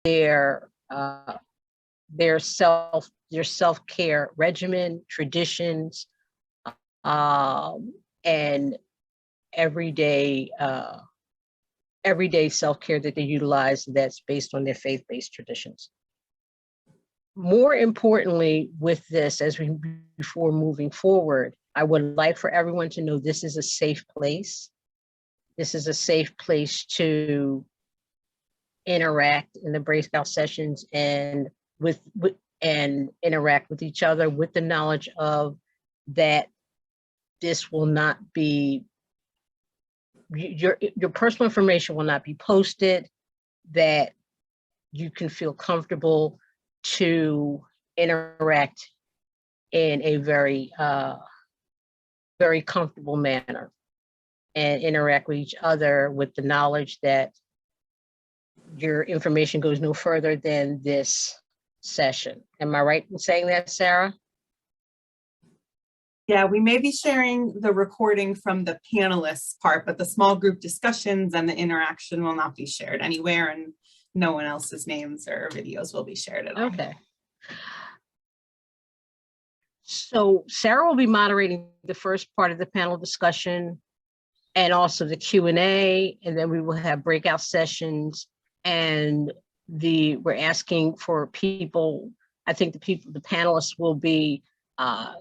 their self-care regimen, traditions, and everyday self-care that they utilize that's based on their faith-based traditions. More importantly, with this, before moving forward, I would like for everyone to know this is a safe place. This is a safe place to interact in the breakout sessions and interact with each other with the knowledge of that this will not be, your personal information will not be posted, that you can feel comfortable to interact in a very, very comfortable manner and interact with each other with the knowledge that your information goes no further than this session. Am I right in saying that, Sarah? Yeah, we may be sharing the recording from the panelists part, but the small group discussions and the interaction will not be shared anywhere, and no one else's names or videos will be shared at all. Okay. So Sarah will be moderating the first part of the panel discussion and also the Q&A, and then we will have breakout sessions, and we're asking for people. I think the panelists will be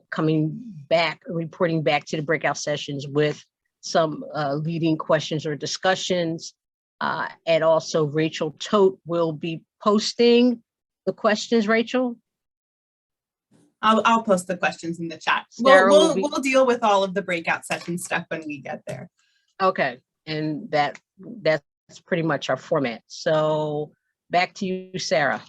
coming back, reporting back to the breakout sessions with some leading questions or discussions. And also Rachel Tote will be posting the questions, Rachel? I'll post the questions in the chat. We'll deal with all of the breakout session stuff when we get there. Okay, and that's pretty much our format. So back to you, Sarah.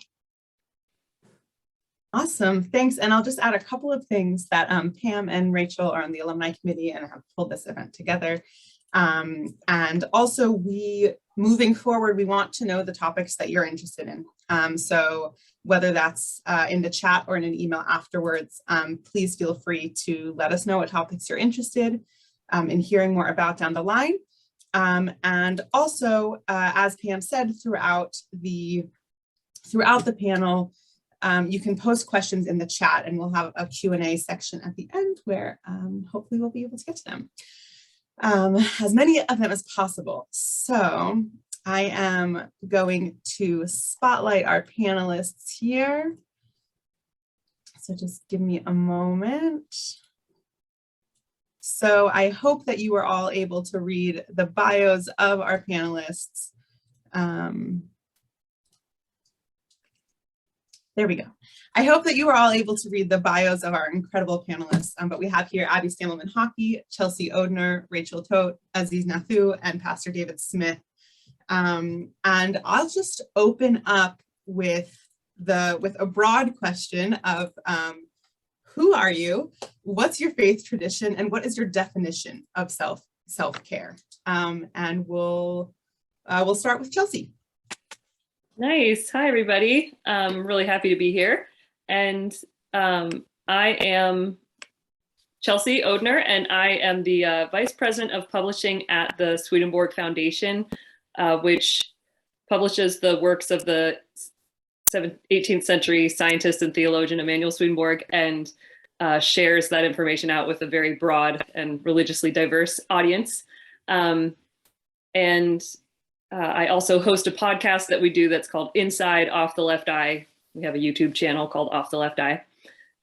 Awesome, thanks. And I'll just add a couple of things that Pam and Rachel are on the alumni committee and have pulled this event together. And also moving forward, we want to know the topics that you're interested in. So whether that's in the chat or in an email afterwards, please feel free to let us know what topics you're interested in hearing more about down the line. And also, as Pam said, throughout the panel, you can post questions in the chat, and we'll have a Q&A section at the end where hopefully we'll be able to get to them. As many of them as possible. So I am going to spotlight our panelists here. So just give me a moment. So I hope that you are all able to read the bios of our panelists. There we go. I hope that you are all able to read the bios of our incredible panelists, but we have here Abby Stamelman-Hockey, Chelsea Odner, Rachel Tote, Aziz Nathu, and Pastor David Smith. And I'll just open up with a broad question of who are you, what's your faith tradition, and what is your definition of self-care? And we'll start with Chelsea. Nice. Hi, everybody. I'm really happy to be here. And I am Chelsea Odner, and I am the Vice President of Publishing at the Swedenborg Foundation, which publishes the works of the 18th century scientist and theologian Emanuel Swedenborg, and shares that information out with a very broad and religiously diverse audience. I also host a podcast that we do that's called Inside Off the Left Eye. We have a YouTube channel called Off the Left Eye.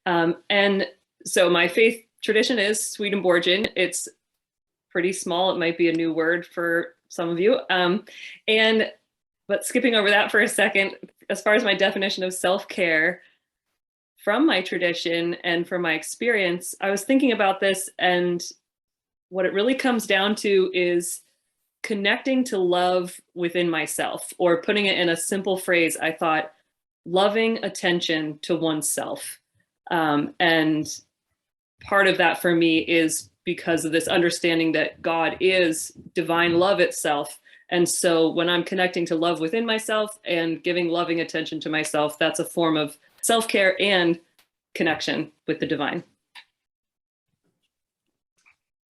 And so my faith tradition is Swedenborgian. It's pretty small. It might be a new word for some of you. But skipping over that for a second, as far as my definition of self-care from my tradition and from my experience, I was thinking about this, and what it really comes down to is connecting to love within myself, or putting it in a simple phrase, I thought, loving attention to oneself. And part of that for me is because of this understanding that God is divine love itself. And so when I'm connecting to love within myself and giving loving attention to myself, that's a form of self-care and connection with the divine.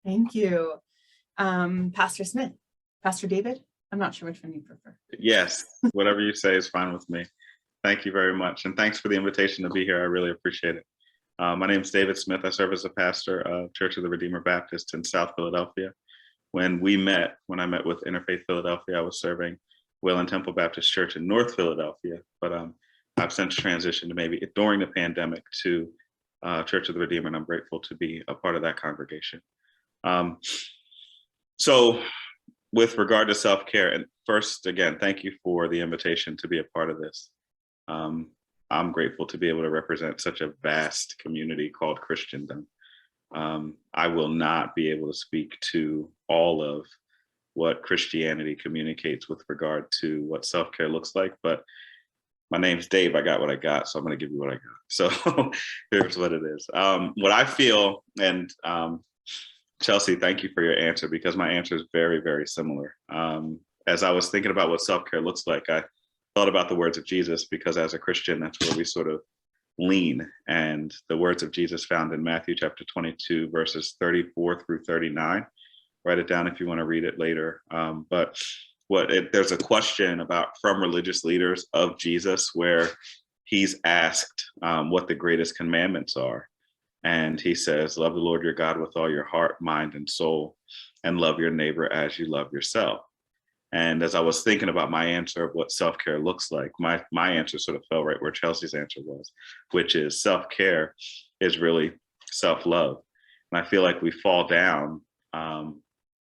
Thank you. Pastor Smith, Pastor David. I'm not sure which one you prefer. Yes, whatever you say is fine with me. Thank you very much. And thanks for the invitation to be here. I really appreciate it. My name is David Smith. I serve as a pastor of Church of the Redeemer Baptist in South Philadelphia. When I met with Interfaith Philadelphia, I was serving Wayland Temple Baptist Church in North Philadelphia, but I've since transitioned to maybe during the pandemic to Church of the Redeemer, and I'm grateful to be a part of that congregation. So with regard to self-care, and first, again, thank you for the invitation to be a part of this. I'm grateful to be able to represent such a vast community called Christendom. I will not be able to speak to all of what Christianity communicates with regard to what self-care looks like, but my name's Dave. I got what I got, so I'm going to give you what I got. So here's what it is. What I feel, and Chelsea, thank you for your answer, because my answer is very, very similar. As I was thinking about what self-care looks like, I thought about the words of Jesus, because as a Christian, that's where we sort of lean. And the words of Jesus found in Matthew chapter 22, verses 34 through 39. Write it down if you want to read it later. But there's a question from religious leaders of Jesus where he's asked what the greatest commandments are. And he says, love the Lord your God with all your heart, mind, and soul, and love your neighbor as you love yourself. And as I was thinking about my answer of what self-care looks like, my answer sort of fell right where Chelsea's answer was, which is self-care is really self-love. And I feel like we fall down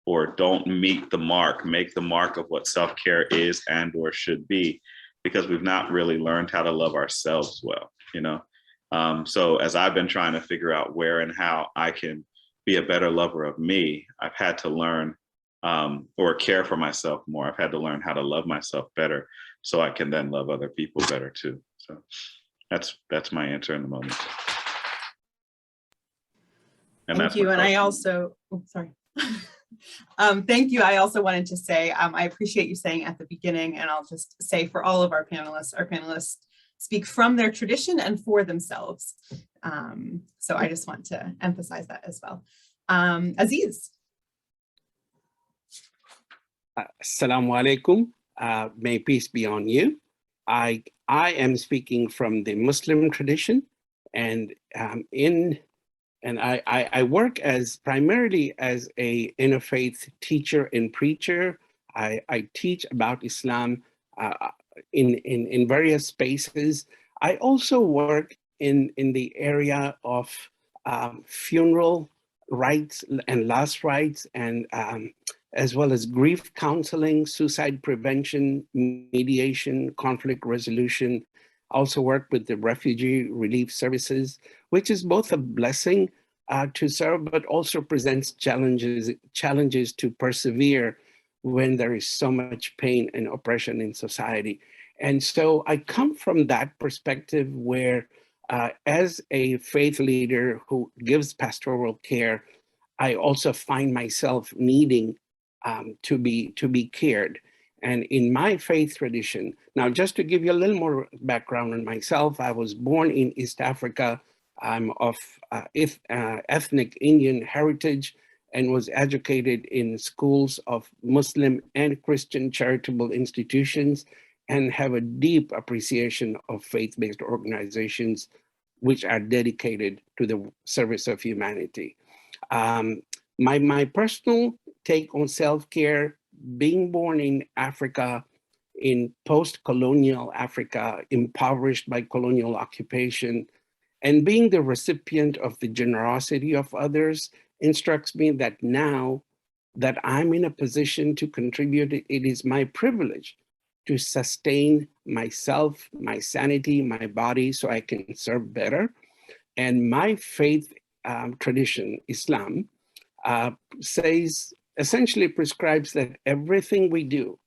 or don't make the mark of what self-care is and or should be, because we've not really learned how to love ourselves well, you know? So as I've been trying to figure out where and how I can be a better lover of me, I've had to learn or care for myself more. I've had to learn how to love myself better so I can then love other people better too. So that's my answer in the moment. And Thank you. And I also, sorry. Thank you. I also wanted to say, I appreciate you saying at the beginning, and I'll just say for all of our panelists speak from their tradition and for themselves. So I just want to emphasize that as well. Aziz. Assalamu alaikum. May peace be on you. I am speaking from the Muslim tradition, and I work primarily as a interfaith teacher and preacher. I teach about Islam in various spaces. I also work in the area of funeral rites and last rites, and as well as grief counseling, suicide prevention, mediation, conflict resolution. Also work with the refugee relief services, which is both a blessing to serve, but also presents challenges to persevere when there is so much pain and oppression in society. And so I come from that perspective where as a faith leader who gives pastoral care, I also find myself needing to be cared. And in my faith tradition, now just to give you a little more background on myself, I was born in East Africa. I'm of ethnic Indian heritage and was educated in schools of Muslim and Christian charitable institutions, and have a deep appreciation of faith-based organizations which are dedicated to the service of humanity. My personal take on self-care, being born in Africa, in post-colonial Africa, impoverished by colonial occupation, and being the recipient of the generosity of others, instructs me that now that I'm in a position to contribute, it is my privilege to sustain myself, my sanity, my body, so I can serve better. And my faith tradition, Islam, essentially prescribes that everything we do,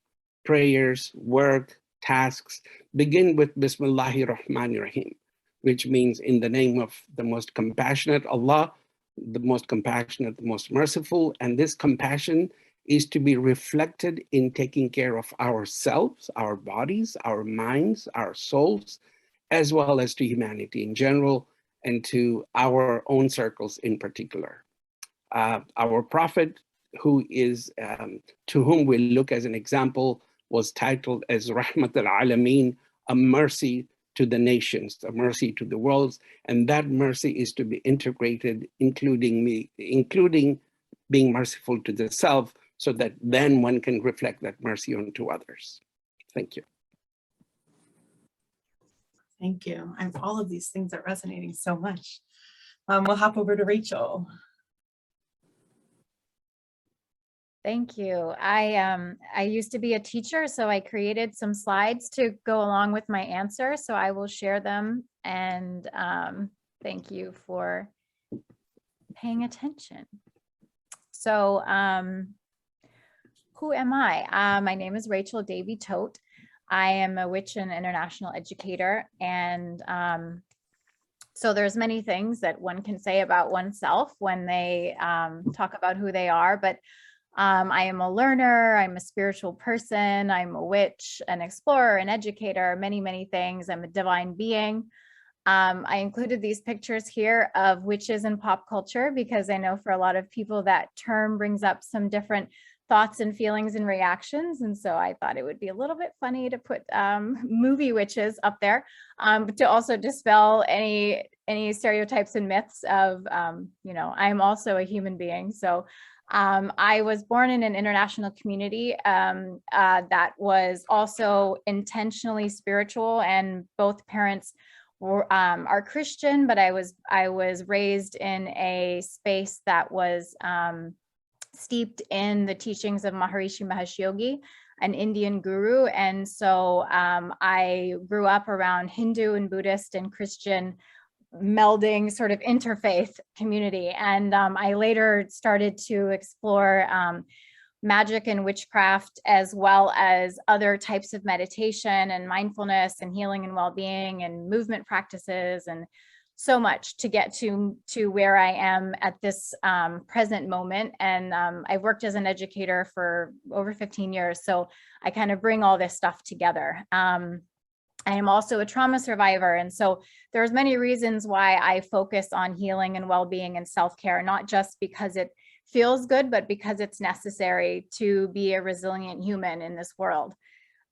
prayers, work, tasks, begin with Bismillahir Rahmanir Rahim, which means in the name of the most compassionate Allah, the most compassionate, the most merciful. And this compassion is to be reflected in taking care of ourselves, our bodies, our minds, our souls, as well as to humanity in general, and to our own circles in particular. Our prophet to whom we look as an example, was titled as Rahmat al-Alameen, a mercy to the nations, a mercy to the world. And that mercy is to be integrated, including being merciful to the self, so that then one can reflect that mercy onto others. Thank you. Thank you. All of these things are resonating so much. We'll hop over to Rachel. Thank you. I used to be a teacher, so I created some slides to go along with my answer. So I will share them, and thank you for paying attention. So who am I? My name is Rachel Davy Tote. I am a witch and international educator, and so there's many things that one can say about oneself when they talk about who they are, but I am a learner, I'm a spiritual person, I'm a witch, an explorer, an educator, many, many things. I'm a divine being. I included these pictures here of witches in pop culture because I know for a lot of people that term brings up some different thoughts and feelings and reactions. And so I thought it would be a little bit funny to put movie witches up there, but to also dispel any stereotypes and myths of, I'm also a human being. So I was born in an international community that was also intentionally spiritual, and both parents are Christian, but I was raised in a space that was steeped in the teachings of Maharishi Mahesh Yogi, an Indian guru. And so I grew up around Hindu and Buddhist and Christian melding sort of interfaith community. And I later started to explore magic and witchcraft, as well as other types of meditation and mindfulness and healing and well-being and movement practices, and so much to get to where I am at this present moment. And I've worked as an educator for over 15 years. So I kind of bring all this stuff together. I am also a trauma survivor. And so there's many reasons why I focus on healing and well-being and self-care, not just because it feels good, but because it's necessary to be a resilient human in this world.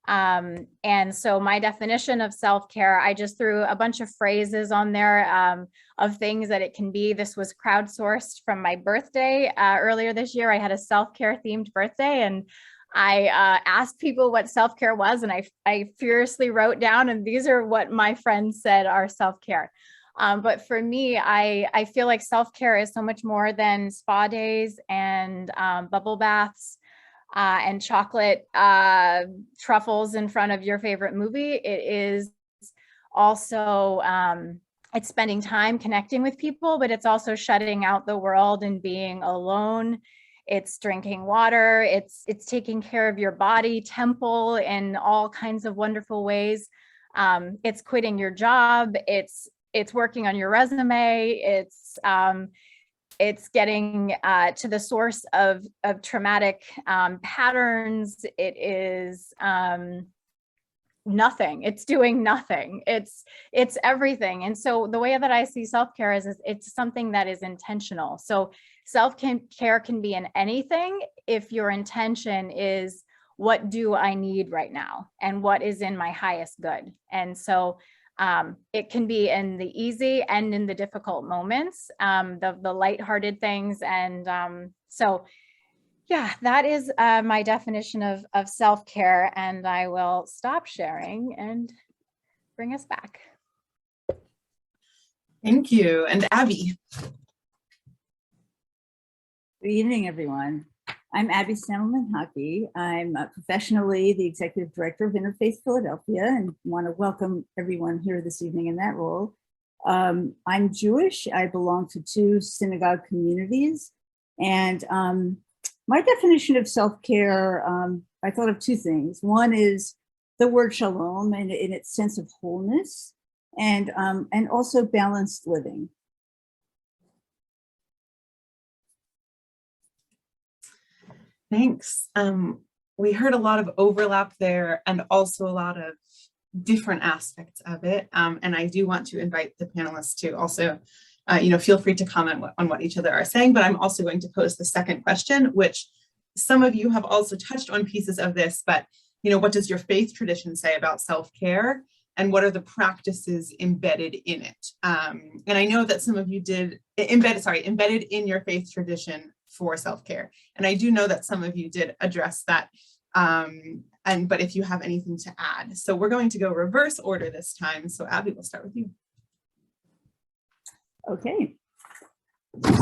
And so my definition of self-care, I just threw a bunch of phrases on there of things that it can be. This was crowdsourced from my birthday. Earlier this year, I had a self-care themed birthday, and I asked people what self-care was, and I furiously wrote down, and these are what my friends said are self-care. But for me, I feel like self-care is so much more than spa days and bubble baths and chocolate truffles in front of your favorite movie. It is also, it's spending time connecting with people, but it's also shutting out the world and being alone. It's drinking water. It's taking care of your body, temple in all kinds of wonderful ways. It's quitting your job. It's working on your resume. It's getting to the source of traumatic patterns. It is nothing. It's doing nothing. It's everything. And so the way that I see self-care is it's something that is intentional. So self-care can be in anything if your intention is, what do I need right now? And what is in my highest good? And so it can be in the easy and in the difficult moments, the lighthearted things. And so, yeah, that is my definition of self-care. And I will stop sharing and bring us back. Thank you. And Abby. Good evening, everyone. I'm Abby Stanelman-Hockey. I'm professionally the Executive Director of Interfaith Philadelphia, and want to welcome everyone here this evening in that role. I'm Jewish. I belong to 2 synagogue communities, and my definition of self-care, I thought of 2 things. One is the word shalom and in its sense of wholeness, and also balanced living. Thanks. We heard a lot of overlap there and also a lot of different aspects of it. And I do want to invite the panelists to also feel free to comment on what each other are saying, but I'm also going to pose the second question, which some of you have also touched on pieces of this, but what does your faith tradition say about self-care? And what are the practices embedded in it? And I know that some of you did embedded in your faith tradition for self-care. And I do know that some of you did address that. But if you have anything to add. So we're going to go reverse order this time. So Abby, we'll start with you. Okay.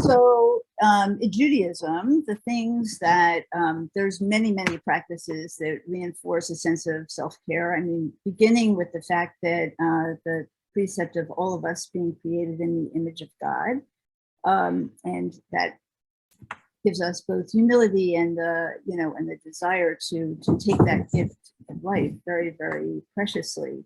So in Judaism, the things that there's many practices that reinforce a sense of self-care. I mean, beginning with the fact that the precept of all of us being created in the image of God, and that gives us both humility and and the desire to take that gift of life very preciously.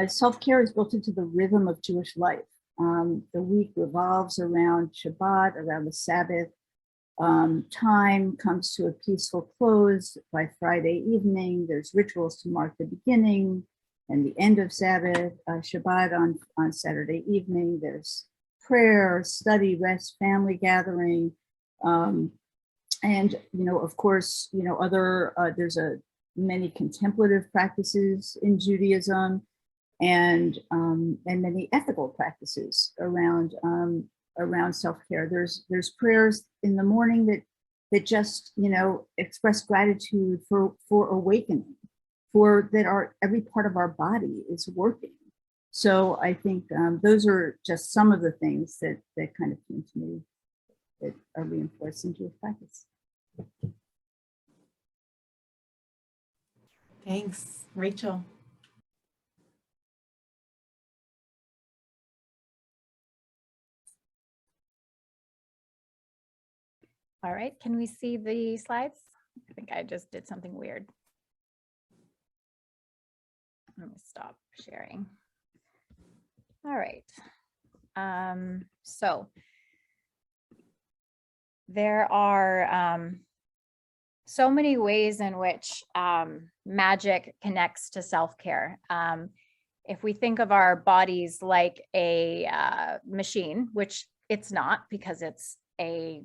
Self-care is built into the rhythm of Jewish life. The week revolves around Shabbat, around the Sabbath. Time comes to a peaceful close by Friday evening. There's rituals to mark the beginning and the end of Sabbath, Shabbat on Saturday evening. There's prayer, study, rest, family gathering. And, of course, there's many contemplative practices in Judaism, and many ethical practices around self-care. There's prayers in the morning that just express gratitude for awakening, for that every part of our body is working. So I think those are just some of the things that kind of came to me that are reinforced in Jewish practice. Thanks, Rachel. All right, can we see the slides? I think I just did something weird. Let me stop sharing. All right. So there are so many ways in which magic connects to self-care. If we think of our bodies like a machine, which it's not, because it's a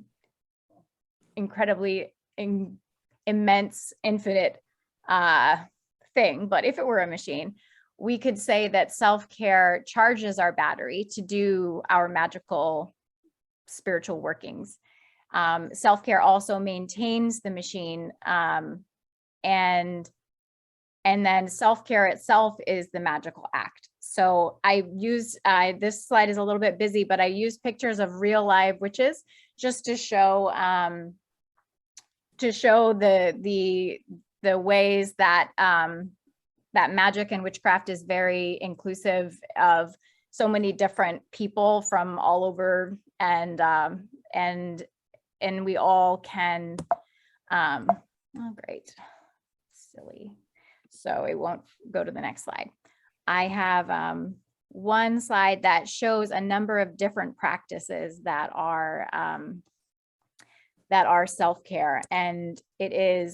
incredibly immense, infinite thing, but if it were a machine, we could say that self-care charges our battery to do our magical spiritual workings. Self-care also maintains the machine, and then self-care itself is the magical act. So I use, this slide is a little bit busy, but I use pictures of real live witches just to show the ways that that magic and witchcraft is very inclusive of so many different people from all over, and we all can, oh great, silly. So it won't go to the next slide. I have one slide that shows a number of different practices that are self-care, and it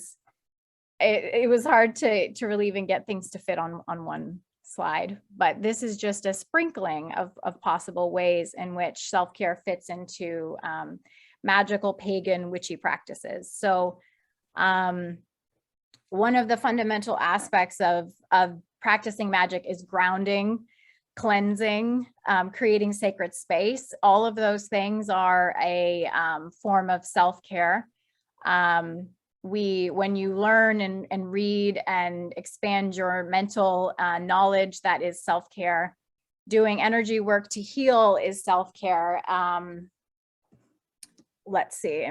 was hard to really even get things to fit on one slide, but this is just a sprinkling of possible ways in which self-care fits into magical, pagan, witchy practices. So one of the fundamental aspects of practicing magic is grounding, cleansing, creating sacred space. All of those things are a form of self-care. When you learn and read and expand your mental knowledge, that is self-care. Doing energy work to heal is self-care. Let's see,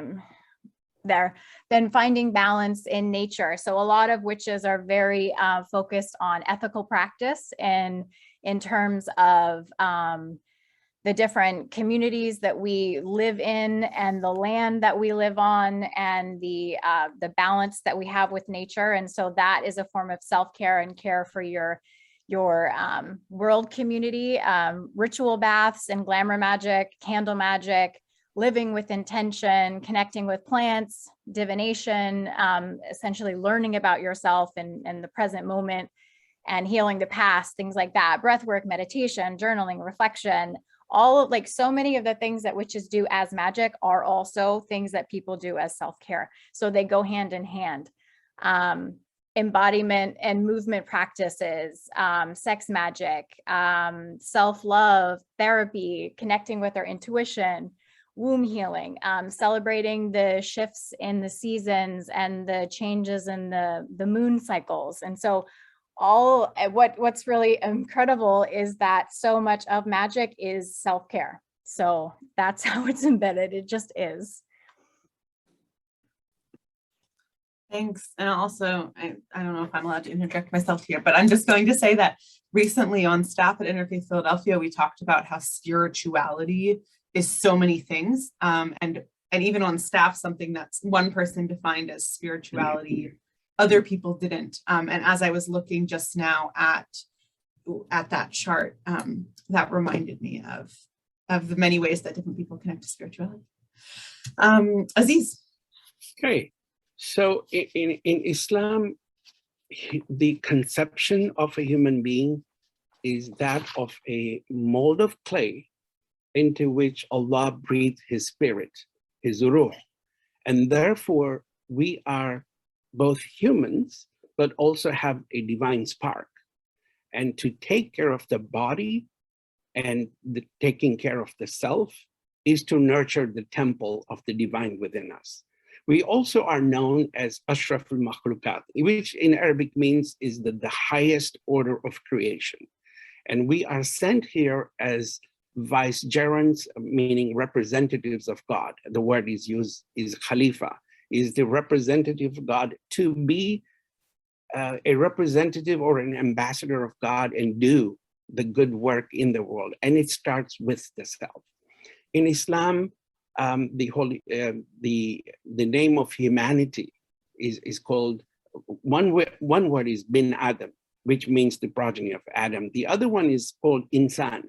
there. Then finding balance in nature. So a lot of witches are very focused on ethical practice and in terms of the different communities that we live in and the land that we live on, and the balance that we have with nature. And so that is a form of self-care and care for your world community. Ritual baths and glamour magic, candle magic, living with intention, connecting with plants, divination, essentially learning about yourself and the present moment, and healing the past, things like that, breath work, meditation, journaling, reflection, all of, like, so many of the things that witches do as magic are also things that people do as self-care. So they go hand in hand. Embodiment and movement practices, sex magic, self-love, therapy, connecting with our intuition, womb healing, celebrating the shifts in the seasons and the changes in the moon cycles. And so what's really incredible is that so much of magic is self-care. So that's how it's embedded. It just is. Thanks. And also, I don't know if I'm allowed to interject myself here, but I'm just going to say that recently on staff at Interfaith Philadelphia, we talked about how spirituality is so many things. And even on staff, something that's one person defined as spirituality, other people didn't. And as I was looking just now at that chart, that reminded me of the many ways that different people connect to spirituality. Aziz. Okay. So in Islam, the conception of a human being is that of a mold of clay into which Allah breathed his spirit, his ruh. And therefore, we are both humans, but also have a divine spark. And to take care of the body and taking care of the self is to nurture the temple of the divine within us. We also are known as Ashraf al-Makhlukat, which in Arabic means is the highest order of creation. And we are sent here as vicegerents, meaning representatives of God. The word is used is Khalifa, is the representative of God, to be a representative or an ambassador of God and do the good work in the world. And it starts with the self. In Islam, the name of humanity is called, one word is bin Adam, which means the progeny of Adam. The other one is called insan.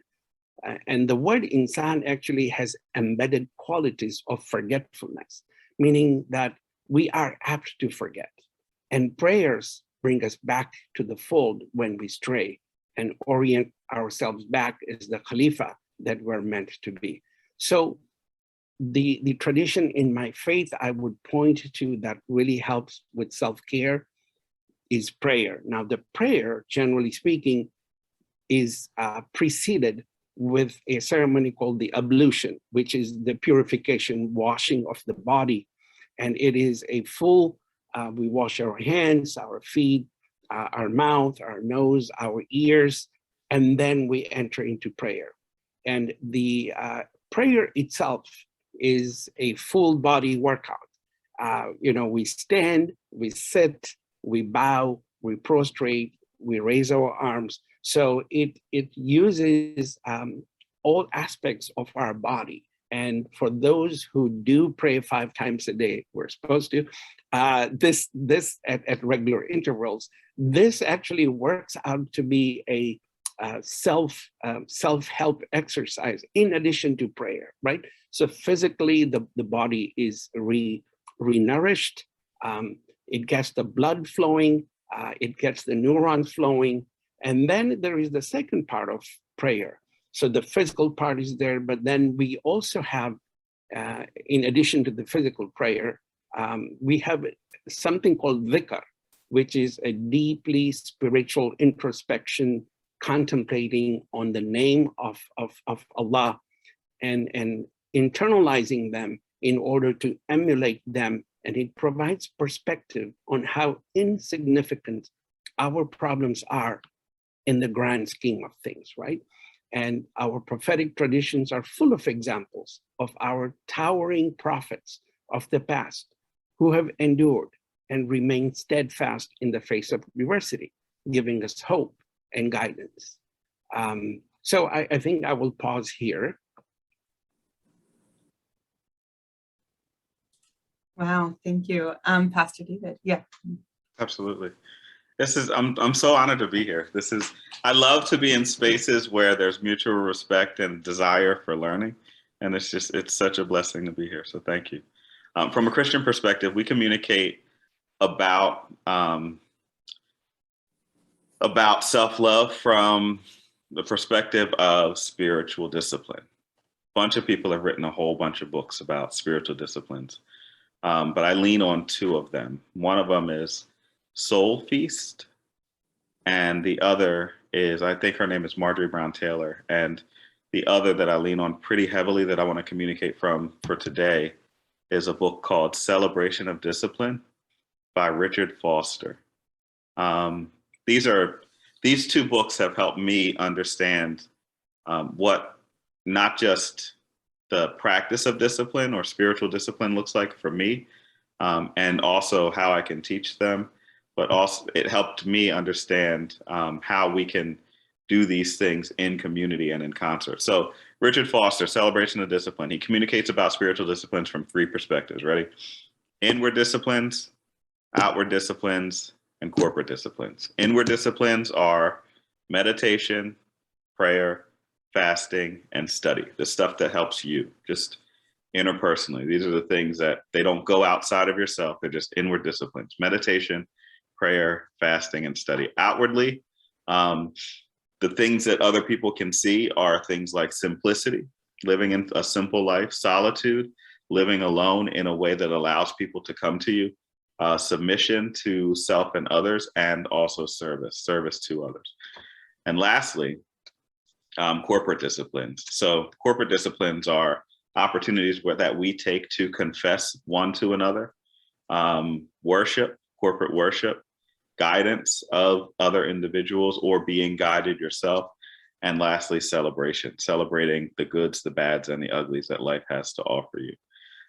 And the word insan actually has embedded qualities of forgetfulness, meaning that we are apt to forget. And prayers bring us back to the fold when we stray and orient ourselves back as the Khalifa that we're meant to be. So the tradition in my faith I would point to that really helps with self-care is prayer. Now, the prayer, generally speaking, is preceded with a ceremony called the ablution, which is the purification, washing of the body. And it is a full, we wash our hands, our feet, our mouth, our nose, our ears, and then we enter into prayer. And the prayer itself is a full body workout. We stand, we sit, we bow, we prostrate, we raise our arms. So it uses all aspects of our body. And for those who do pray 5 times a day, we're supposed to, this at regular intervals, this actually works out to be a self-help exercise in addition to prayer, right? So physically, the body is re-nourished. It gets the blood flowing, it gets the neurons flowing. And then there is the second part of prayer. So the physical part is there, but then we also have, in addition to the physical prayer, we have something called dhikr, which is a deeply spiritual introspection, contemplating on the name of Allah and internalizing them in order to emulate them. And it provides perspective on how insignificant our problems are in the grand scheme of things, right? And our prophetic traditions are full of examples of our towering prophets of the past who have endured and remained steadfast in the face of adversity, giving us hope and guidance. So I think I will pause here. Wow, thank you. Pastor David, yeah. Absolutely. I'm so honored to be here. I love to be in spaces where there's mutual respect and desire for learning. And it's such a blessing to be here. So thank you. From a Christian perspective, we communicate about about self-love from the perspective of spiritual discipline. A bunch of people have written a whole bunch of books about spiritual disciplines, but I lean on two of them. One of them is Soul Feast, and the other is, I think her name is Marjorie Brown Taylor, and the other that I lean on pretty heavily that I want to communicate from for today is a book called Celebration of Discipline by Richard Foster. These two books have helped me understand what not just the practice of discipline or spiritual discipline looks like for me, and also how I can teach them, but also it helped me understand how we can do these things in community and in concert. So Richard Foster, Celebration of Discipline, he communicates about spiritual disciplines from three perspectives. Ready? Inward disciplines, outward disciplines, and corporate disciplines. Inward disciplines are meditation, prayer, fasting, and study, the stuff that helps you just interpersonally. These are the things that they don't go outside of yourself. They're just inward disciplines: meditation, prayer, fasting, and study. Outwardly, the things that other people can see are things like simplicity, living in a simple life; solitude, living alone in a way that allows people to come to you; submission to self and others; and also service to others. And lastly, corporate disciplines. So corporate disciplines are opportunities that we take to confess one to another, worship, corporate worship, guidance of other individuals or being guided yourself. And lastly, celebration, celebrating the goods, the bads, and the uglies that life has to offer you.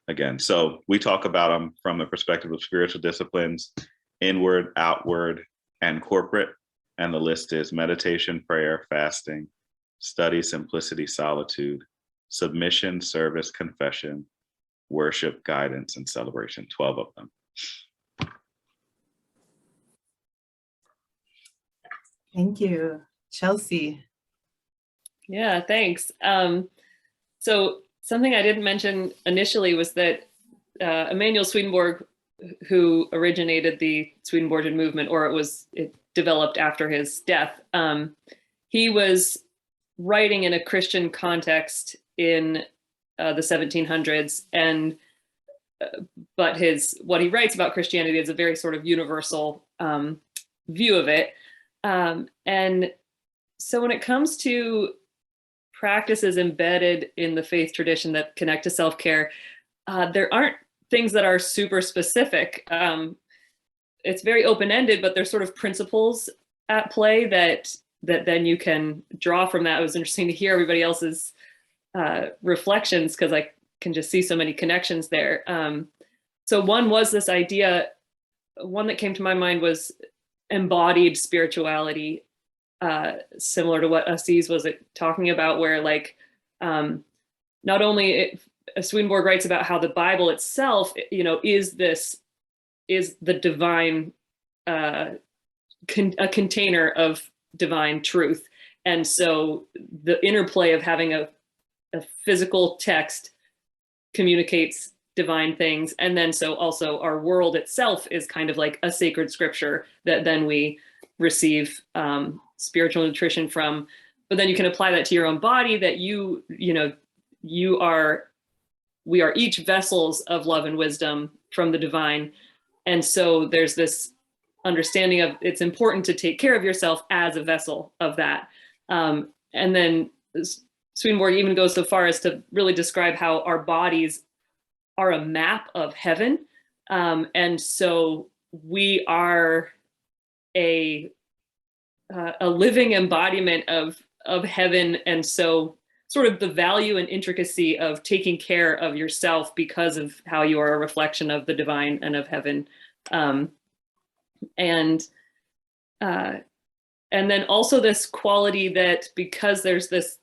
Again, so we talk about them from the perspective of spiritual disciplines: inward, outward, and corporate. And the list is meditation, prayer, fasting, study, simplicity, solitude, submission, service, confession, worship, guidance, and celebration. 12 of them. Thank you. Chelsea. Yeah, thanks. So something I didn't mention initially was that Emanuel Swedenborg, who originated the Swedenborgian movement, or it developed after his death, he was writing in a Christian context in the 1700s, and but what he writes about Christianity is a very sort of universal view of it. And so when it comes to practices embedded in the faith tradition that connect to self-care, there aren't things that are super specific. It's very open-ended, but there's sort of principles at play that then you can draw from that. It was interesting to hear everybody else's reflections, because I can just see so many connections there. So one was this idea, one that came to my mind was embodied spirituality, similar to what Aziz was talking about, where like not only Swedenborg writes about how the Bible itself, is the divine, a container of divine truth. And so the interplay of having a physical text communicates divine things. And then so also our world itself is kind of like a sacred scripture that then we receive spiritual nutrition from. But then you can apply that to your own body, that we are each vessels of love and wisdom from the divine. And so there's this understanding of it's important to take care of yourself as a vessel of that. And then Swedenborg even goes so far as to really describe how our bodies are a map of heaven. And so we are a living embodiment of heaven. And so sort of the value and intricacy of taking care of yourself because of how you are a reflection of the divine and of heaven. And then also this quality that because there's this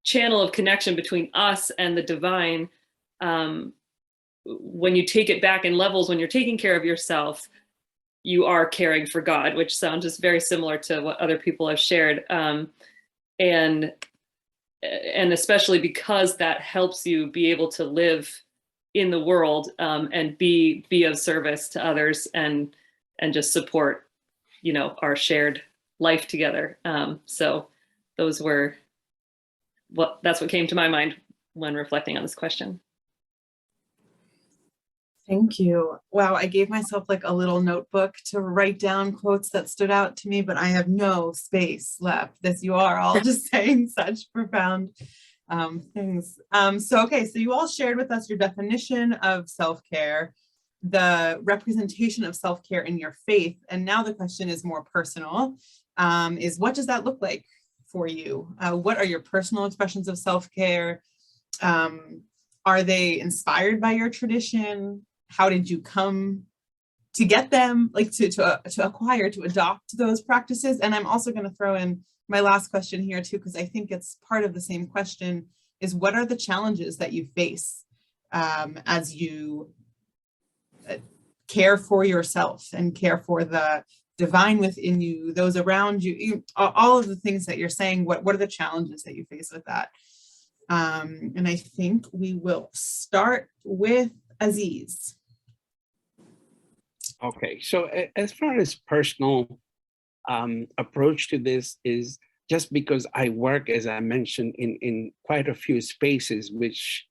channel of connection between us and the divine, when you take it back in levels, when you're taking care of yourself, you are caring for God, which sounds just very similar to what other people have shared. And especially because that helps you be able to live in the world and be of service to others and just support, our shared life together. So that's what came to my mind when reflecting on this question. Thank you. Wow, I gave myself like a little notebook to write down quotes that stood out to me, but I have no space left. You are all just saying such profound things. So you all shared with us your definition of self-care, the representation of self-care in your faith, and now the question is more personal, is what does that look like for you? What are your personal expressions of self-care? Are they inspired by your tradition? How did you come to get them, like to acquire, to adopt those practices? And I'm also going to throw in my last question here too, because I think it's part of the same question, is what are the challenges that you face as you care for yourself and care for the divine within you, those around you, all of the things that you're saying, what are the challenges that you face with that? And I think we will start with Aziz. Okay, so as far as personal approach to this is just because I work, as I mentioned, in quite a few spaces, which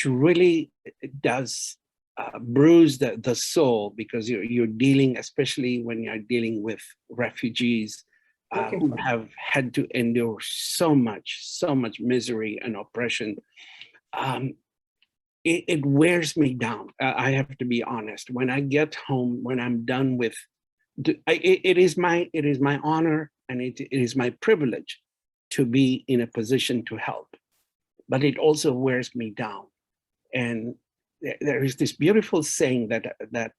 really does bruise the soul, because you're dealing, especially when you're dealing with refugees who have had to endure so much misery and oppression. It wears me down. I have to be honest. When I get home, when I'm done with, it is my honor and it is my privilege to be in a position to help, but it also wears me down. And there is this beautiful saying that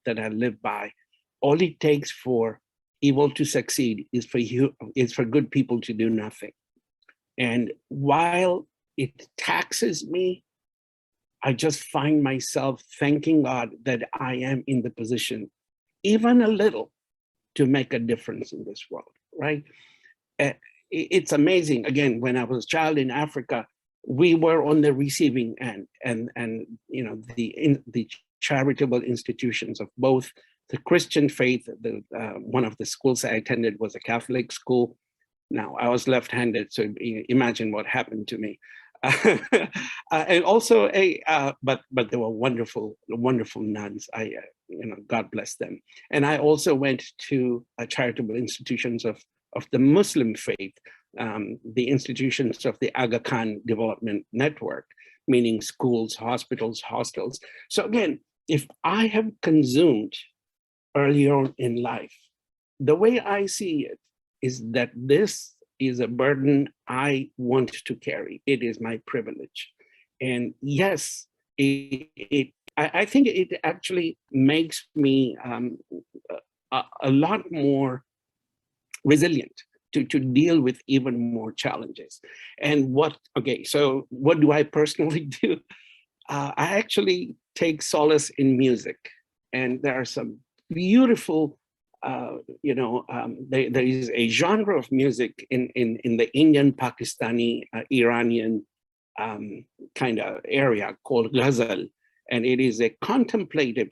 I live by: all it takes for evil to succeed is for good people to do nothing. And while it taxes me, I just find myself thanking God that I am in the position, even a little, to make a difference in this world, right? It's amazing. Again, when I was a child in Africa, we were on the receiving end, and the charitable institutions of both the Christian faith. One of the schools I attended was a Catholic school. Now I was left-handed, so imagine what happened to me. And also but they were wonderful nuns. God bless them. And I also went to charitable institutions of the Muslim faith, the institutions of the Aga Khan Development Network, meaning schools, hospitals, hostels. So again, if I have consumed earlier on in life, the way I see it is that this is a burden I want to carry. It is my privilege. And yes, I think it actually makes me a lot more resilient to deal with even more challenges. And so what do I personally do? I actually take solace in music. And there are some beautiful there is a genre of music in the Indian, Pakistani, Iranian kind of area called ghazal, and it is a contemplative,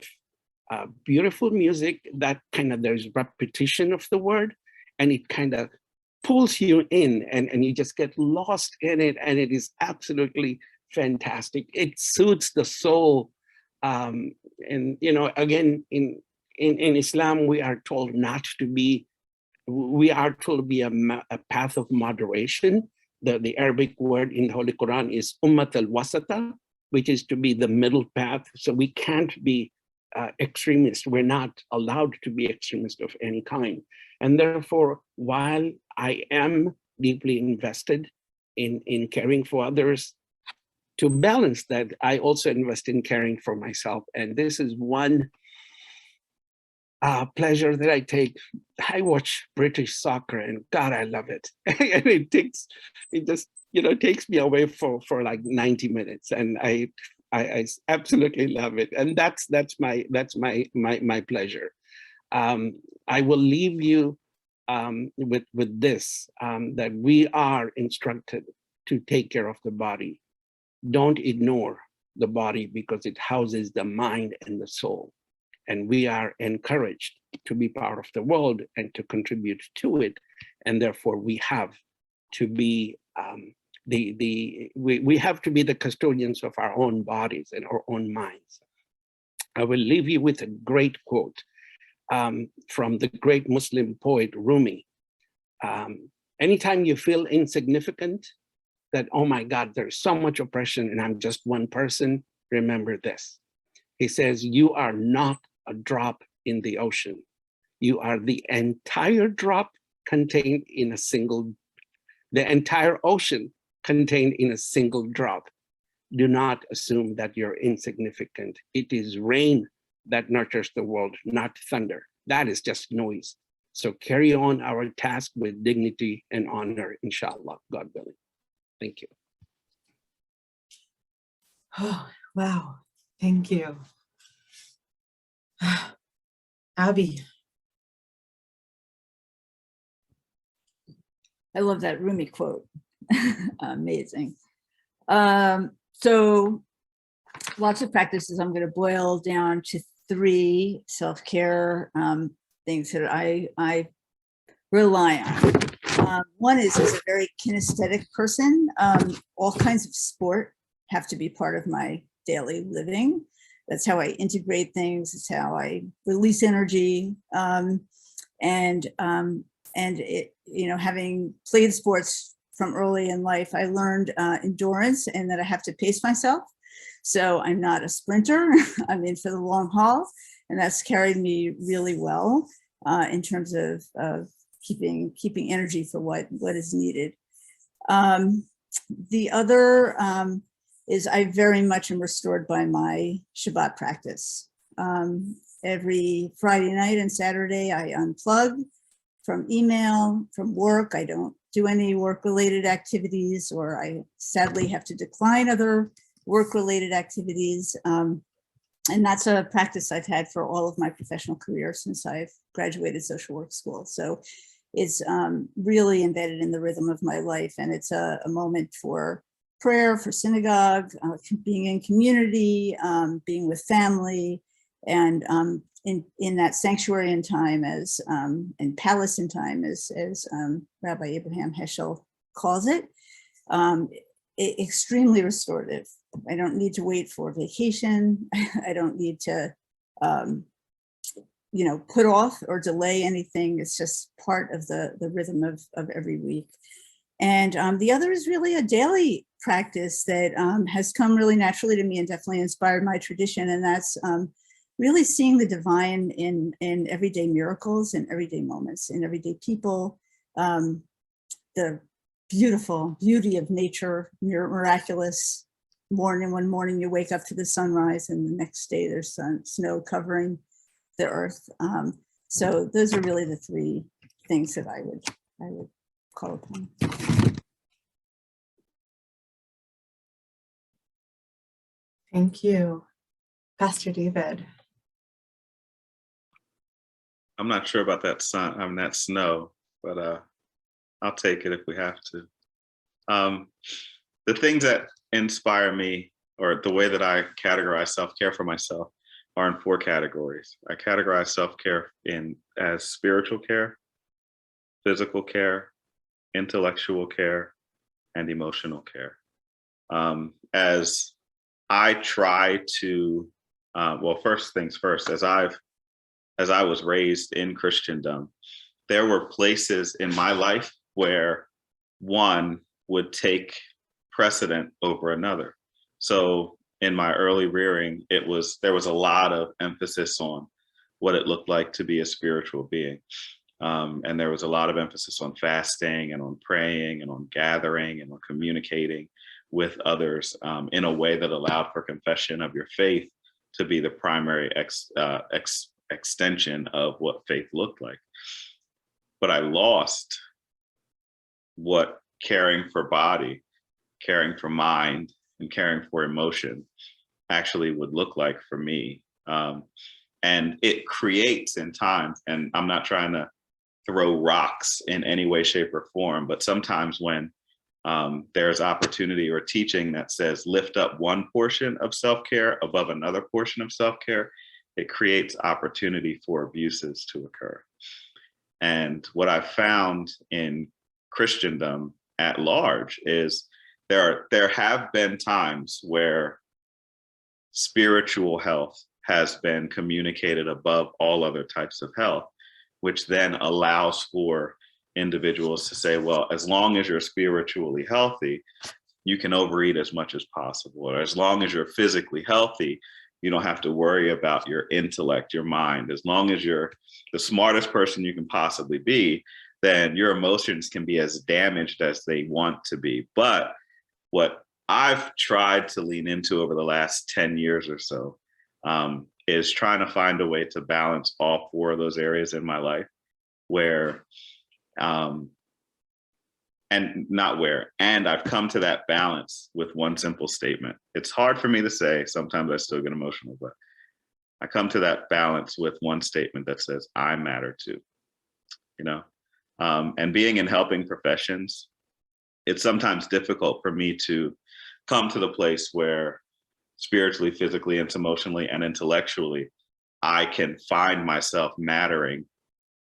beautiful music that there's repetition of the word, and it kind of pulls you in, and you just get lost in it, and it is absolutely fantastic. It soothes the soul, and again in Islam, we are told to be a path of moderation. The Arabic word in the Holy Quran is ummat al-wasata, which is to be the middle path. So we can't be extremist. We're not allowed to be extremist of any kind. And therefore, while I am deeply invested in caring for others, to balance that, I also invest in caring for myself. And this is one pleasure that I take. I watch British soccer, and God, I love it. And it just takes me away for like 90 minutes, and I absolutely love it. And that's my pleasure. I will leave you with this, that we are instructed to take care of the body. Don't ignore the body, because it houses the mind and the soul. And we are encouraged to be part of the world and to contribute to it. And therefore we have to be we have to be the custodians of our own bodies and our own minds. I will leave you with a great quote from the great Muslim poet Rumi. Anytime you feel insignificant, that, oh my God, there's so much oppression and I'm just one person, remember this. He says, you are not a drop in the ocean. You are the entire drop contained in a single, the entire ocean contained in a single drop. Do not assume that you're insignificant. It is rain that nurtures the world, not thunder. That is just noise. So carry on our task with dignity and honor, inshallah, God willing. Thank you. Oh, wow. Thank you. Abby. I love that Rumi quote. Amazing. So lots of practices. I'm going to boil down to 3 self-care things that I rely on. One is, as a very kinesthetic person, all kinds of sport have to be part of my daily living. That's how I integrate things. It's how I release energy. And it, you know, having played sports from early in life, I learned endurance and that I have to pace myself. So I'm not a sprinter. I'm in for the long haul, and that's carried me really well in terms of keeping energy for what is needed. The other is I very much am restored by my Shabbat practice. Every Friday night and Saturday, I unplug from email, from work. I don't do any work-related activities, or I sadly have to decline other work-related activities. And that's a practice I've had for all of my professional career since I've graduated social work school. So it's really embedded in the rhythm of my life. And it's a moment for prayer, for synagogue, being in community, being with family, and in that sanctuary in time, as in palace in time, as Rabbi Abraham Heschel calls it, extremely restorative. I don't need to wait for vacation. I don't need to, you know, put off or delay anything. It's just part of the rhythm of every week. And the other is really a daily practice that has come really naturally to me and definitely inspired my tradition. And that's really seeing the divine in everyday miracles and everyday moments, in everyday people, the beauty of nature, miraculous morning. One morning you wake up to the sunrise and the next day there's snow covering the earth. So those are really the 3 things that I would call upon. Thank you. Pastor David. I'm not sure about that that snow, but I'll take it if we have to. The things that inspire me, or the way that I categorize self-care for myself, are in 4 categories. I categorize self-care as spiritual care, physical care, intellectual care, and emotional care. As I try to, well, first things first, as I was raised in Christendom, there were places in my life where one would take precedent over another. So in my early rearing, there was a lot of emphasis on what it looked like to be a spiritual being. And there was a lot of emphasis on fasting and on praying and on gathering and on communicating with others in a way that allowed for confession of your faith to be the primary extension of what faith looked like. But I lost what caring for body, caring for mind, and caring for emotion actually would look like for me. And it creates in time, and I'm not trying to throw rocks in any way, shape, or form, but sometimes when there's opportunity or teaching that says lift up one portion of self-care above another portion of self-care, it creates opportunity for abuses to occur. And what I've found in Christendom at large is there have been times where spiritual health has been communicated above all other types of health, which then allows for individuals to say, well, as long as you're spiritually healthy, you can overeat as much as possible. Or as long as you're physically healthy, you don't have to worry about your intellect, your mind. As long as you're the smartest person you can possibly be, then your emotions can be as damaged as they want to be. But what I've tried to lean into over the last 10 years or so is trying to find a way to balance all four of those areas in my life where, and I've come to that balance with one simple statement. It's hard for me to say, sometimes I still get emotional, but I come to that balance with one statement that says, I matter too, you know? And being in helping professions, it's sometimes difficult for me to come to the place where spiritually, physically, and emotionally, and intellectually, I can find myself mattering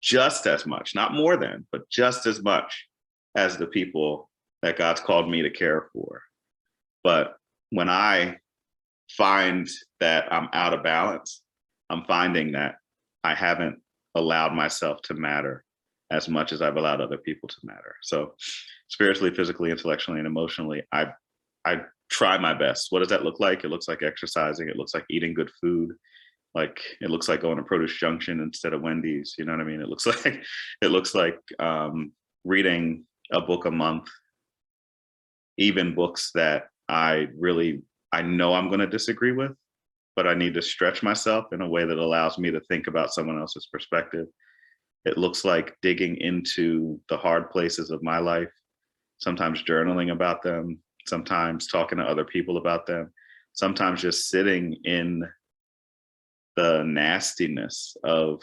just as much, not more than, but just as much as the people that God's called me to care for. But when I find that I'm out of balance, I'm finding that I haven't allowed myself to matter as much as I've allowed other people to matter. So spiritually, physically, intellectually, and emotionally, I try my best. What does that look like? It looks like exercising. It looks like eating good food. Like it looks like going to Produce Junction instead of Wendy's. You know what I mean? It looks like reading a book a month, even books that I know I'm going to disagree with, but I need to stretch myself in a way that allows me to think about someone else's perspective. It looks like digging into the hard places of my life, sometimes journaling about them, sometimes talking to other people about them, sometimes just sitting in the nastiness of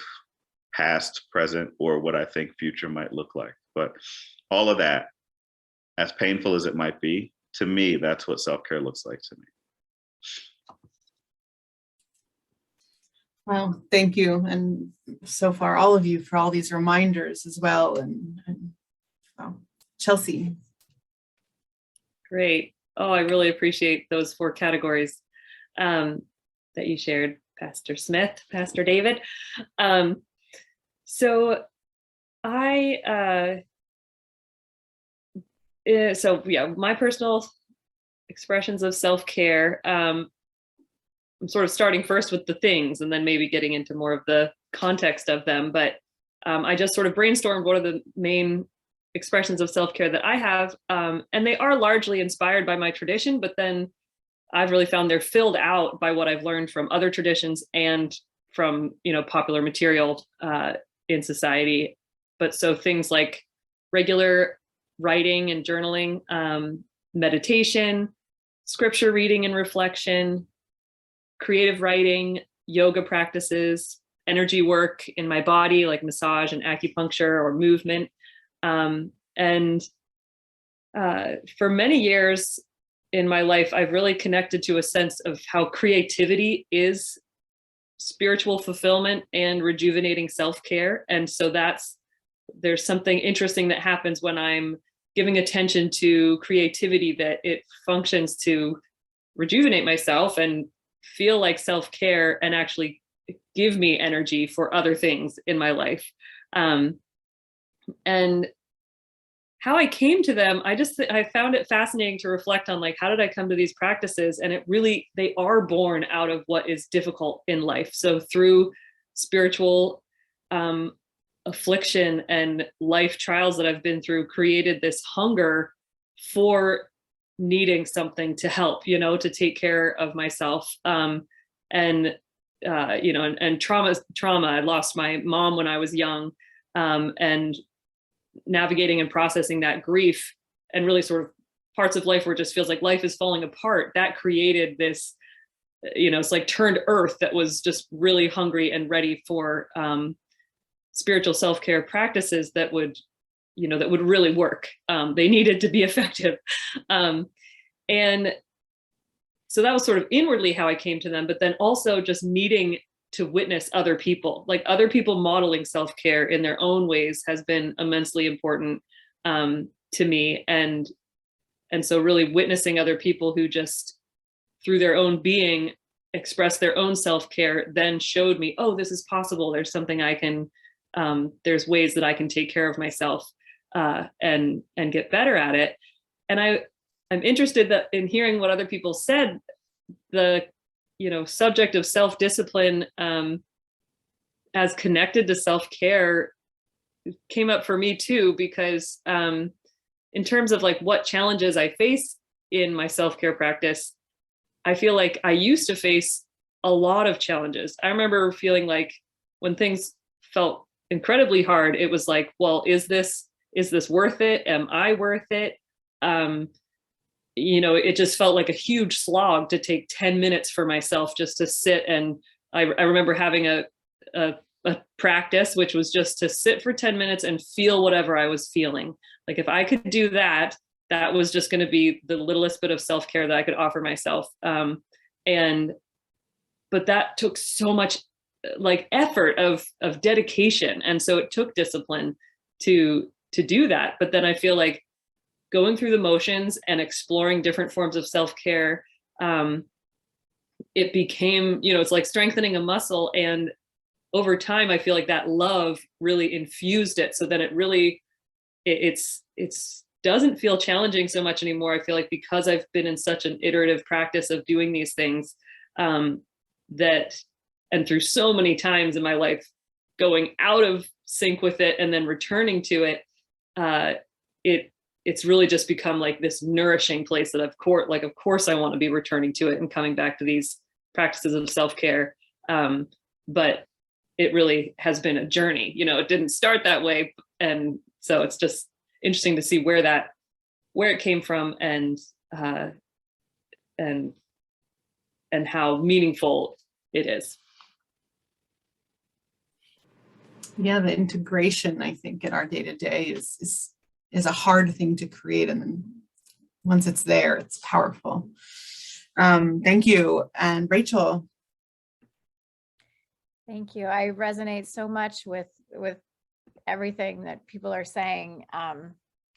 past, present, or what I think future might look like. But all of that, as painful as it might be, to me, that's what self-care looks like to me. Well, thank you. And so far, all of you for all these reminders as well. And well, Chelsea. Great. Oh, I really appreciate those 4 categories that you shared, Pastor Smith, Pastor David. So my personal expressions of self-care, I'm sort of starting first with the things and then maybe getting into more of the context of them. But I just sort of brainstormed what are the main expressions of self-care that I have. And they are largely inspired by my tradition, but then I've really found they're filled out by what I've learned from other traditions and from, popular material in society. But so things like regular writing and journaling, meditation, scripture reading and reflection, creative writing, yoga practices, energy work in my body, like massage and acupuncture or movement. For many years in my life, I've really connected to a sense of how creativity is spiritual fulfillment and rejuvenating self-care. And so there's something interesting that happens when I'm giving attention to creativity, that it functions to rejuvenate myself and feel like self-care and actually give me energy for other things in my life. And how I came to them, I found it fascinating to reflect on, like, how did I come to these practices? And they are born out of what is difficult in life. So through spiritual affliction and life trials that I've been through, created this hunger for needing something to help, to take care of myself. And trauma. I lost my mom when I was young, and navigating and processing that grief, and really sort of parts of life where it just feels like life is falling apart. That created this, it's like turned earth that was just really hungry and ready for spiritual self-care practices that would really work. They needed to be effective. And so that was sort of inwardly how I came to them, but then also just needing to witness other people, like other people modeling self-care in their own ways has been immensely important to me. And so really witnessing other people who just through their own being express their own self-care then showed me, oh, this is possible. There's something I can, there's ways that I can take care of myself and get better at it. And I'm interested in hearing what other people said. The subject of self-discipline as connected to self-care came up for me too, because in terms of like what challenges I face in my self-care practice, I feel like I used to face a lot of challenges. I remember feeling like when things felt incredibly hard, it was like, well, is this worth it? Am I worth it? It just felt like a huge slog to take 10 minutes for myself just to sit. And I remember having a practice, which was just to sit for 10 minutes and feel whatever I was feeling. Like if I could do that, that was just going to be the littlest bit of self-care that I could offer myself. But that took so much like effort of dedication. And so it took discipline to do that. But then I feel like going through the motions and exploring different forms of self-care, it became, it's like strengthening a muscle. And over time, I feel like that love really infused it. So then it really, it's doesn't feel challenging so much anymore. I feel like because I've been in such an iterative practice of doing these things, and through so many times in my life, going out of sync with it and then returning to it, it's really just become like this nourishing place that of course I want to be returning to it and coming back to these practices of self-care. But it really has been a journey. It didn't start that way. And so it's just interesting to see where it came from and how meaningful it is. Yeah, the integration, I think, in our day-to-day is a hard thing to create. And then once it's there, it's powerful. Thank you. And Rachel. Thank you. I resonate so much with everything that people are saying.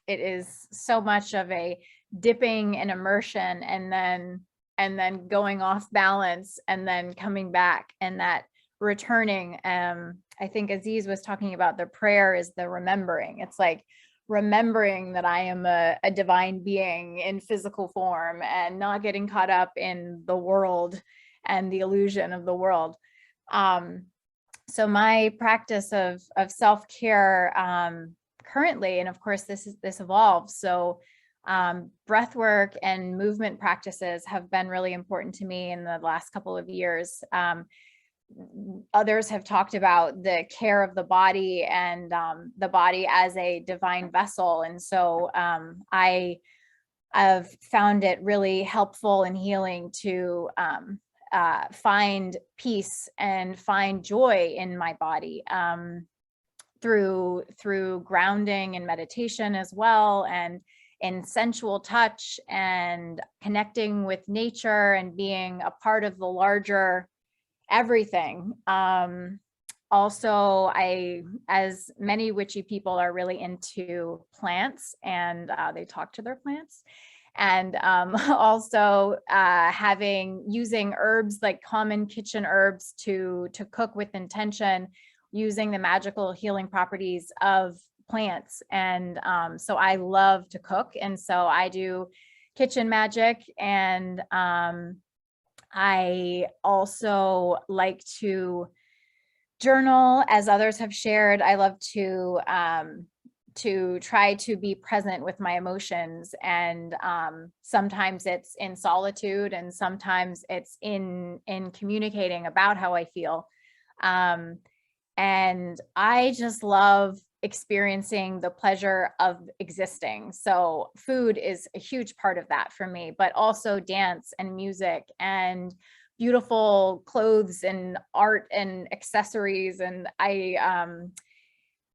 It is so much of a dipping and immersion and then going off balance and then coming back, and that returning. I think Aziz was talking about the prayer is the remembering. It's like remembering that I am a divine being in physical form and not getting caught up in the world and the illusion of the world. So my practice of self-care currently, and of course this evolves. So breath work and movement practices have been really important to me in the last couple of years. Others have talked about the care of the body and the body as a divine vessel. And so I have found it really helpful and healing to find peace and find joy in my body through grounding and meditation as well, and in sensual touch and connecting with nature and being a part of the larger everything. Also, as many witchy people are really into plants, and they talk to their plants. And also using herbs, like common kitchen herbs to cook with intention, using the magical healing properties of plants. And so I love to cook. And so I do kitchen magic. And I also like to journal, as others have shared. I love to try to be present with my emotions. And sometimes it's in solitude, and sometimes it's in communicating about how I feel. And I just love experiencing the pleasure of existing. So food is a huge part of that for me, but also dance and music and beautiful clothes and art and accessories. And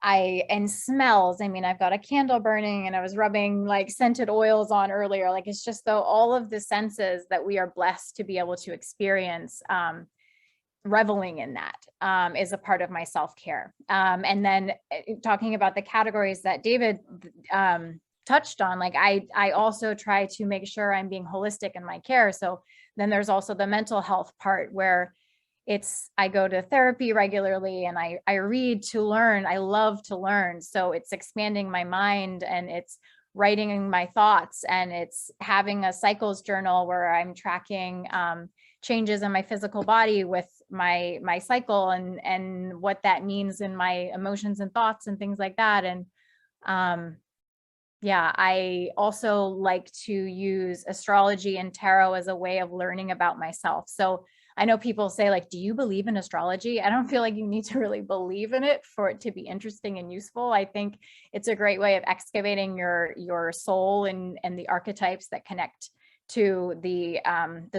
and smells. I mean, I've got a candle burning, and I was rubbing like scented oils on earlier. Like, it's just all of the senses that we are blessed to be able to experience reveling in that is a part of my self-care. And then talking about the categories that David touched on, like I also try to make sure I'm being holistic in my care. So then there's also the mental health part where I go to therapy regularly and I read to learn. I love to learn. So it's expanding my mind and it's writing my thoughts and it's having a cycles journal where I'm tracking changes in my physical body with my cycle and what that means in my emotions and thoughts and things like that. And yeah, I also like to use astrology and tarot as a way of learning about myself. So I know people say, like, do you believe in astrology? I don't feel like you need to really believe in it for it to be interesting and useful. I think it's a great way of excavating your soul and the archetypes that connect to the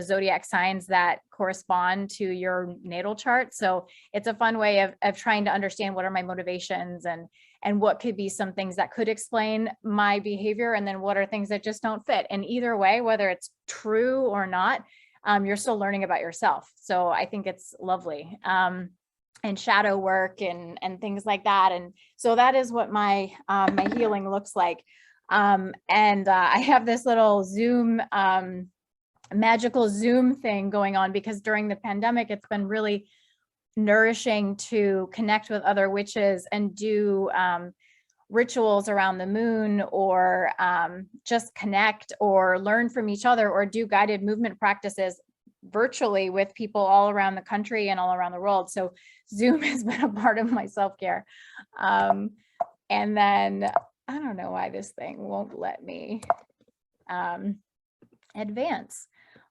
zodiac signs that correspond to your natal chart. So it's a fun way of trying to understand what are my motivations and what could be some things that could explain my behavior, and then what are things that just don't fit. And either way, whether it's true or not, you're still learning about yourself. So I think it's lovely. And shadow work and things like that. And so that is what my my healing looks like. I have this little Zoom, magical Zoom thing going on because during the pandemic, it's been really nourishing to connect with other witches and do rituals around the moon, or just connect or learn from each other, or do guided movement practices virtually with people all around the country and all around the world. So Zoom has been a part of my self-care. And then I don't know why this thing won't let me advance.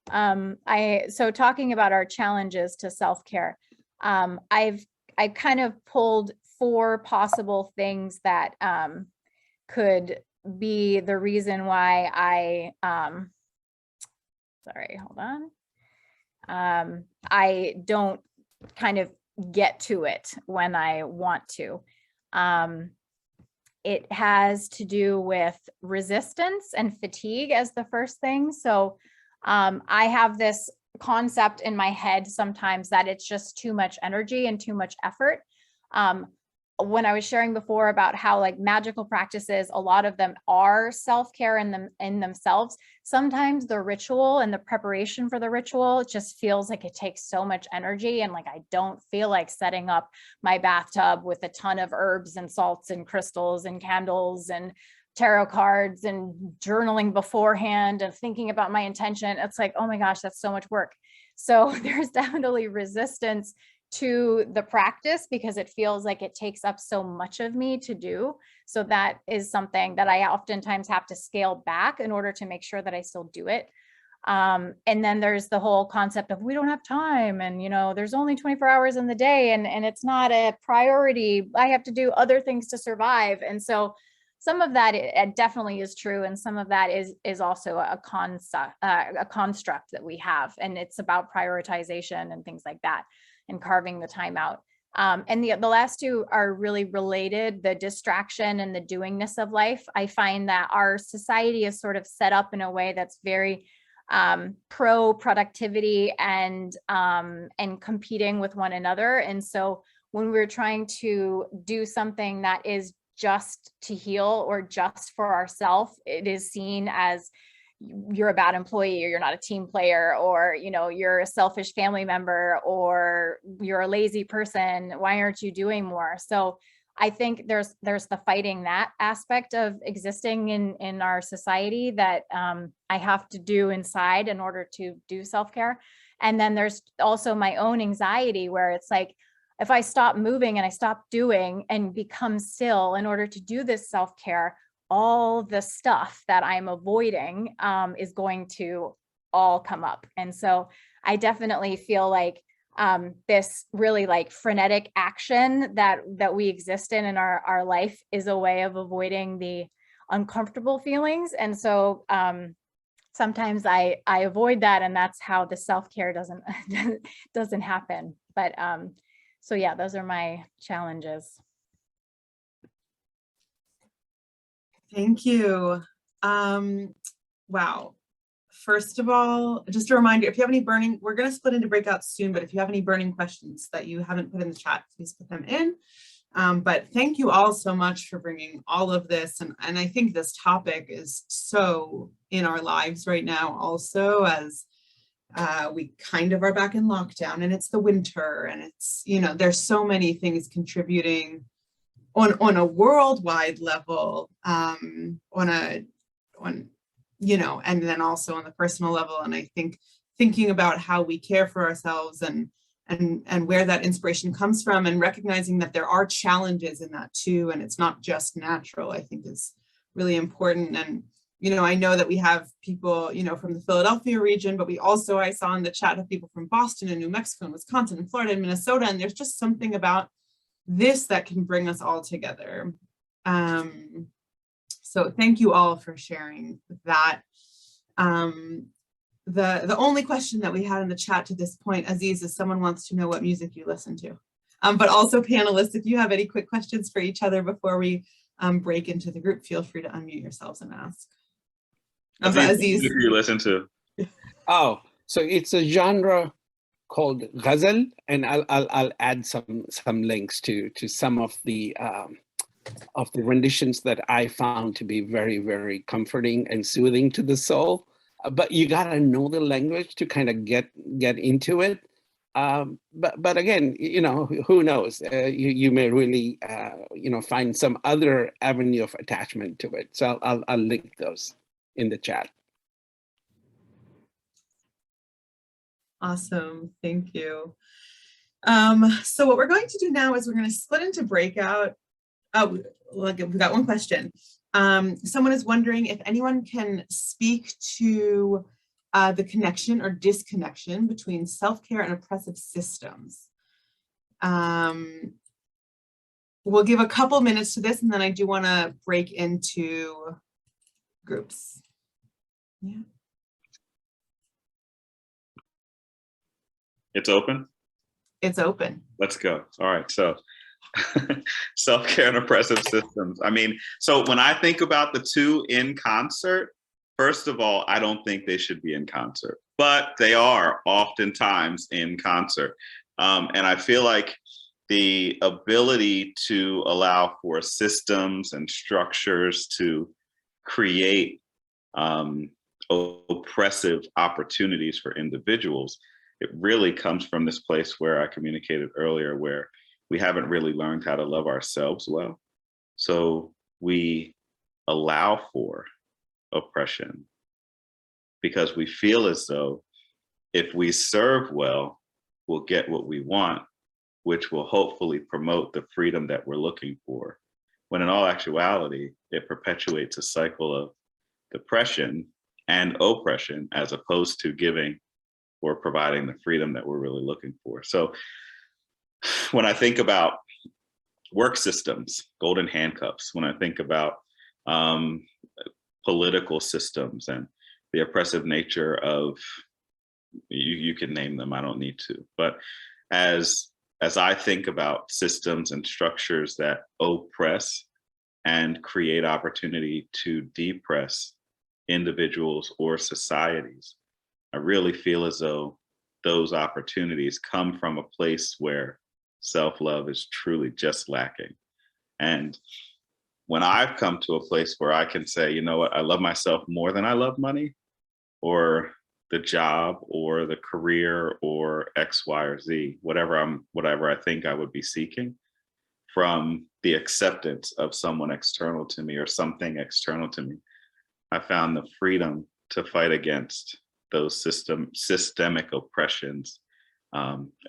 So talking about our challenges to self-care, I've kind of pulled 4 possible things that could be the reason why sorry, hold on. I don't kind of get to it when I want to. It has to do with resistance and fatigue as the first thing. So I have this concept in my head sometimes that it's just too much energy and too much effort. When I was sharing before about how like magical practices, a lot of them are self-care in themselves. Sometimes the ritual and the preparation for the ritual just feels like it takes so much energy, and like I don't feel like setting up my bathtub with a ton of herbs and salts and crystals and candles and tarot cards and journaling beforehand and thinking about my intention. It's like, oh my gosh, that's so much work. So there's definitely resistance to the practice because it feels like it takes up so much of me to do. So that is something that I oftentimes have to scale back in order to make sure that I still do it. And then there's the whole concept of we don't have time, and there's only 24 hours in the day, and it's not a priority. I have to do other things to survive. And so some of that it definitely is true, and some of that is also a construct that we have, and it's about prioritization and things like that, and carving the time out. And the last 2 are really related, the distraction and the doingness of life. I find that our society is sort of set up in a way that's very pro productivity and competing with one another. And so when we're trying to do something that is just to heal or just for ourselves, it is seen as you're a bad employee, or you're not a team player, or you're a selfish family member, or you're a lazy person. Why aren't you doing more? So I think there's the fighting that aspect of existing in our society that I have to do inside in order to do self-care. And then there's also my own anxiety where it's like, if I stop moving and I stop doing and become still in order to do this self-care, all the stuff that I'm avoiding is going to all come up. And so I definitely feel like this really like frenetic action that we exist in our life is a way of avoiding the uncomfortable feelings. And so sometimes I avoid that, and that's how the self-care doesn't happen. But so yeah, those are my challenges. Thank you. Wow. First of all, just a reminder, if you have any burning, we're going to split into breakouts soon, but if you have any burning questions that you haven't put in the chat, please put them in. But thank you all so much for bringing all of this. And I think this topic is so in our lives right now also, as we kind of are back in lockdown and it's the winter and it's, you know, there's so many things contributing on a worldwide level, you know, and then also on the personal level. And I think thinking about how we care for ourselves and where that inspiration comes from, and recognizing that there are challenges in that too, and it's not just natural, I think is really important. And, you know, I know that we have people, you know, from the Philadelphia region, but we also, I saw in the chat, of people from Boston and New Mexico and Wisconsin and Florida and Minnesota, and there's just something about this that can bring us all together. So thank you all for sharing that. The only question that we had in the chat to this point, Aziz, is someone wants to know what music you listen to. But also panelists, if you have any quick questions for each other before we break into the group, feel free to unmute yourselves and ask. Aziz, what do you listen to? Oh, so it's a genre called ghazal, and I'll add some links to some of the renditions that I found to be very, very comforting and soothing to the soul. But you gotta know the language to kind of get into it. But again, you know, who knows? You may really, you know, find some other avenue of attachment to it. So I'll link those in the chat. awesome, thank you. So what we're going to do now is we're going to split into breakout. Oh, look, we got one question. Someone is wondering if anyone can speak to the connection or disconnection between self-care and oppressive systems. We'll give a couple minutes to this, and then I do want to break into groups. Yeah. It's open? It's open. Let's go. All right. So self-care and oppressive systems. I mean, so when I think about the two in concert, first of all, I don't think they should be in concert, but they are oftentimes in concert. And I feel like the ability to allow for systems and structures to create oppressive opportunities for individuals, it really comes from this place where I communicated earlier, where we haven't really learned how to love ourselves well. So we allow for oppression because we feel as though if we serve well, we'll get what we want, which will hopefully promote the freedom that we're looking for. When in all actuality, it perpetuates a cycle of depression and oppression as opposed to giving or providing the freedom that we're really looking for. So when I think about work systems, golden handcuffs, when I think about political systems and the oppressive nature of, you can name them, I don't need to, but as I think about systems and structures that oppress and create opportunity to depress individuals or societies, I really feel as though those opportunities come from a place where self-love is truly just lacking. And when I've come to a place where I can say, you know what, I love myself more than I love money or the job or the career or X, Y, or Z, whatever I think I would be seeking from the acceptance of someone external to me or something external to me, I found the freedom to fight against those systemic oppressions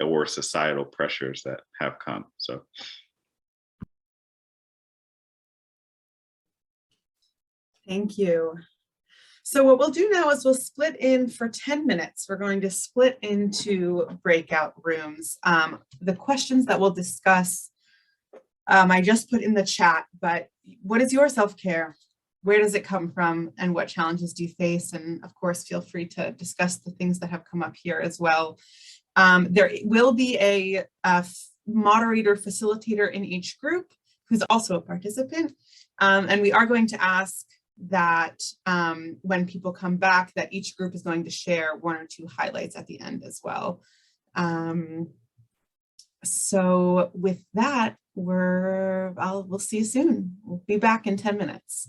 or societal pressures that have come. So. Thank you. So what we'll do now is we'll split in for 10 minutes. We're going to split into breakout rooms. The questions that we'll discuss, I just put in the chat, but what is your self-care? Where does it come from? And what challenges do you face? And of course, feel free to discuss the things that have come up here as well. There will be a moderator facilitator in each group who's also a participant. And we are going to ask that when people come back, that each group is going to share 1 or 2 highlights at the end as well. So with that, we'll see you soon. We'll be back in 10 minutes.